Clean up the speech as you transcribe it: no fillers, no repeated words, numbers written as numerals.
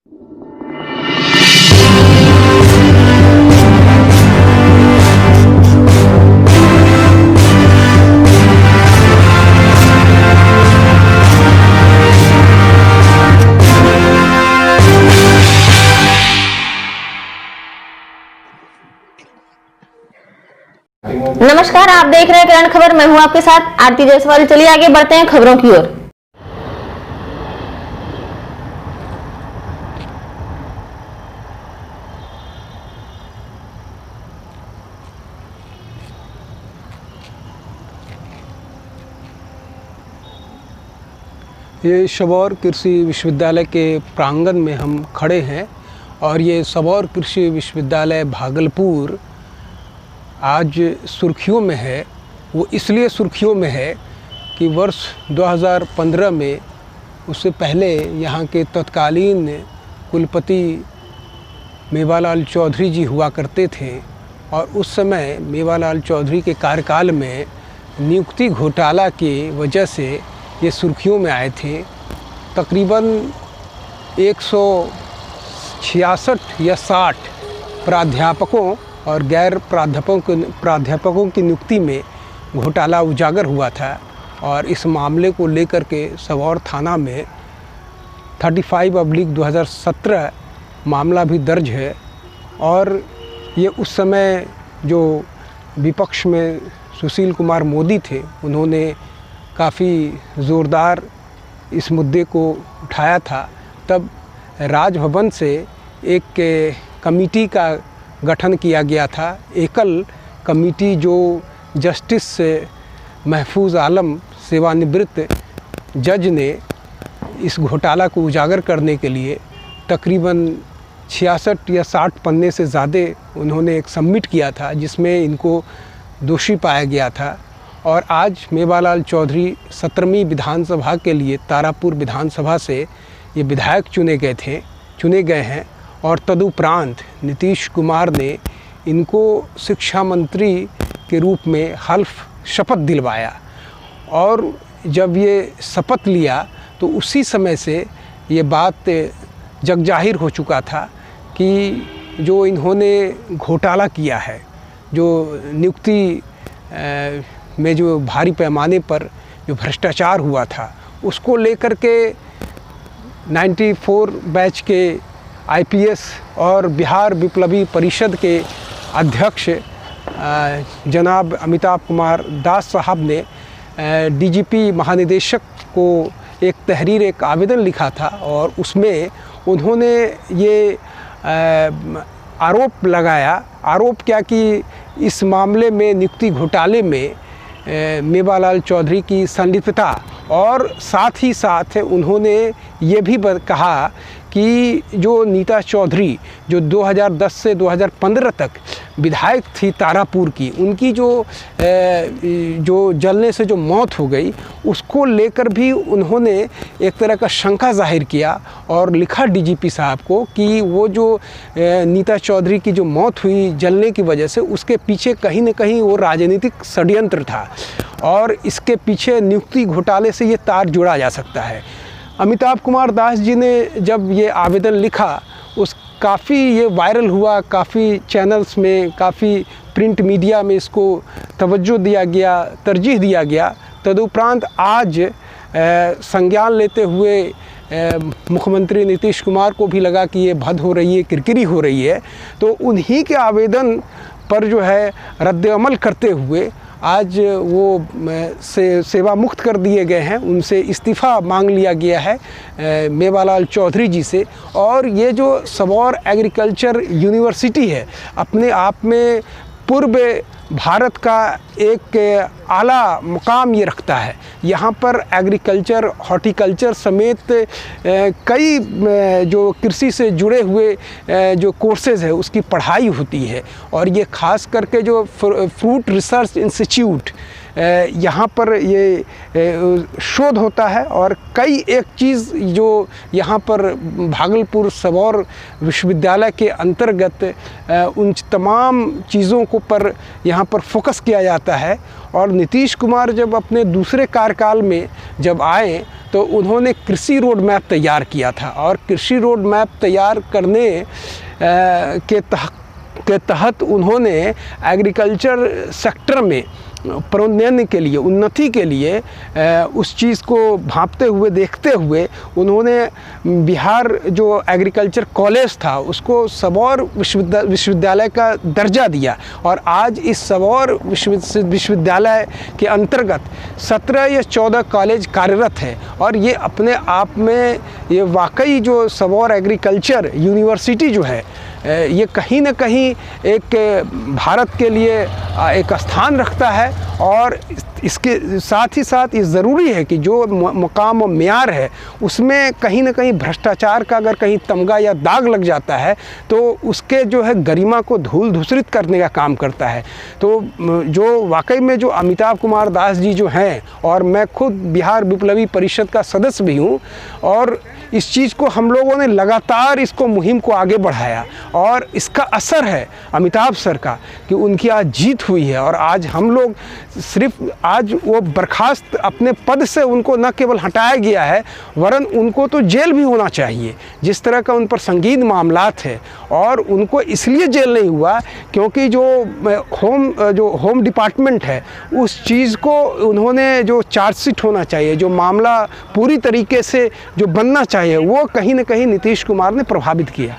नमस्कार, आप देख रहे हैं किरण खबर। मैं हूं आपके साथ आरती जायसवाल। चलिए आगे बढ़ते हैं खबरों की ओर। ये सबौर कृषि विश्वविद्यालय के प्रांगण में हम खड़े हैं और ये सबौर कृषि विश्वविद्यालय भागलपुर आज सुर्खियों में है। वो इसलिए सुर्खियों में है कि वर्ष 2015 में, उससे पहले यहाँ के तत्कालीन कुलपति मेवालाल चौधरी जी हुआ करते थे और उस समय मेवालाल चौधरी के कार्यकाल में नियुक्ति घोटाला की वजह से ये सुर्खियों में आए थे। तकरीबन 166 या 60 प्राध्यापकों और गैर प्राध्यापकों की नियुक्ति में घोटाला उजागर हुआ था और इस मामले को लेकर के सबौर थाना में 35/2017 मामला भी दर्ज है। और ये उस समय जो विपक्ष में सुशील कुमार मोदी थे, उन्होंने काफ़ी ज़ोरदार इस मुद्दे को उठाया था। तब राजभवन से एक कमेटी का गठन किया गया था, एकल कमेटी, जो जस्टिस महफूज आलम सेवानिवृत्त जज ने इस घोटाला को उजागर करने के लिए तकरीबन 66 या 60 पन्ने से ज़्यादा उन्होंने एक सबमिट किया था, जिसमें इनको दोषी पाया गया था। और आज मेवालाल चौधरी 17वीं विधानसभा के लिए तारापुर विधानसभा से ये विधायक चुने गए हैं और तदुपरांत नीतीश कुमार ने इनको शिक्षा मंत्री के रूप में शपथ दिलवाया। और जब ये शपथ लिया तो उसी समय से ये बात जगजाहिर हो चुका था कि जो इन्होंने घोटाला किया है, जो नियुक्ति में जो भारी पैमाने पर जो भ्रष्टाचार हुआ था, उसको लेकर के 94 बैच के आईपीएस और बिहार विप्लवी परिषद के अध्यक्ष जनाब अमिताभ कुमार दास साहब ने डीजीपी महानिदेशक को एक तहरीर, एक आवेदन लिखा था और उसमें उन्होंने ये आरोप लगाया। आरोप क्या कि इस मामले में, नियुक्ति घोटाले में मेवालाल चौधरी की संलिप्तता, और साथ ही साथ उन्होंने ये भी कहा कि जो नीता चौधरी, जो 2010 से 2015 तक विधायक थी तारापुर की, उनकी जो जलने से जो मौत हो गई, उसको लेकर भी उन्होंने एक तरह का शंका जाहिर किया और लिखा डीजीपी साहब को कि वो जो नीता चौधरी की जो मौत हुई जलने की वजह से, उसके पीछे कहीं न कहीं वो राजनीतिक षड्यंत्र था और इसके पीछे नियुक्ति घोटाले से ये तार जोड़ा जा सकता है। अमिताभ कुमार दास जी ने जब ये आवेदन लिखा, काफ़ी ये वायरल हुआ, काफ़ी चैनल्स में, काफ़ी प्रिंट मीडिया में इसको तवज्जो दिया गया, तरजीह दिया गया। तदुपरांत आज संज्ञान लेते हुए मुख्यमंत्री नीतीश कुमार को भी लगा कि ये भद हो रही है, किरकिरी हो रही है, तो उन्हीं के आवेदन पर जो है रद्द-ए-अमल करते हुए आज वो सेवा मुक्त कर दिए गए हैं। उनसे इस्तीफ़ा मांग लिया गया है मेवालाल चौधरी जी से। और ये जो सबौर एग्रीकल्चर यूनिवर्सिटी है, अपने आप में पूर्व भारत का एक आला मुकाम ये रखता है। यहाँ पर एग्रीकल्चर, हॉर्टिकल्चर समेत कई जो कृषि से जुड़े हुए जो कोर्सेज़ है, उसकी पढ़ाई होती है। और ये ख़ास करके जो फ्रूट रिसर्च इंस्टीट्यूट, यहाँ पर ये शोध होता है और कई एक चीज़ जो यहाँ पर भागलपुर सबौर विश्वविद्यालय के अंतर्गत उन तमाम चीज़ों को पर यहाँ पर फोकस किया जाता है। और नीतीश कुमार जब अपने दूसरे कार्यकाल में जब आए तो उन्होंने कृषि रोड मैप तैयार किया था, और कृषि रोड मैप तैयार करने के तहत उन्होंने एग्रीकल्चर सेक्टर में प्रोन्नयन के लिए, उन्नति के लिए उस चीज़ को भांपते हुए, देखते हुए उन्होंने बिहार जो एग्रीकल्चर कॉलेज था उसको सबौर विश्वविद्यालय का दर्जा दिया। और आज इस सबौर विश्वविद्यालय के अंतर्गत 17 या 14 कॉलेज कार्यरत है। और ये अपने आप में ये वाकई जो सबौर एग्रीकल्चर यूनिवर्सिटी जो है ये कहीं न कहीं एक भारत के लिए एक स्थान रखता है। और इसके साथ ही साथ ये ज़रूरी है कि जो मुकाम और म्यार है उसमें कहीं ना कहीं भ्रष्टाचार का अगर कहीं तमगा या दाग लग जाता है तो उसके जो है गरिमा को धूल धूसरित करने का काम करता है। तो जो वाकई में जो अमिताभ कुमार दास जी जो हैं, और मैं खुद बिहार विप्लवी परिषद का सदस्य भी हूँ, और इस चीज़ को हम लोगों ने लगातार इसको मुहिम को आगे बढ़ाया, और इसका असर है अमिताभ सर का कि उनकी आज जीत हुई है। और आज हम लोग सिर्फ आज वो बर्खास्त अपने पद से उनको न केवल हटाया गया है वरन उनको तो जेल भी होना चाहिए, जिस तरह का उन पर संगीन मामलात है। और उनको इसलिए जेल नहीं हुआ क्योंकि जो होम डिपार्टमेंट है उस चीज़ को उन्होंने जो चार्जशीट होना चाहिए, जो मामला पूरी तरीके से जो बनना चाहिए, वो कहीं ना कहीं नीतीश कुमार ने प्रभावित किया।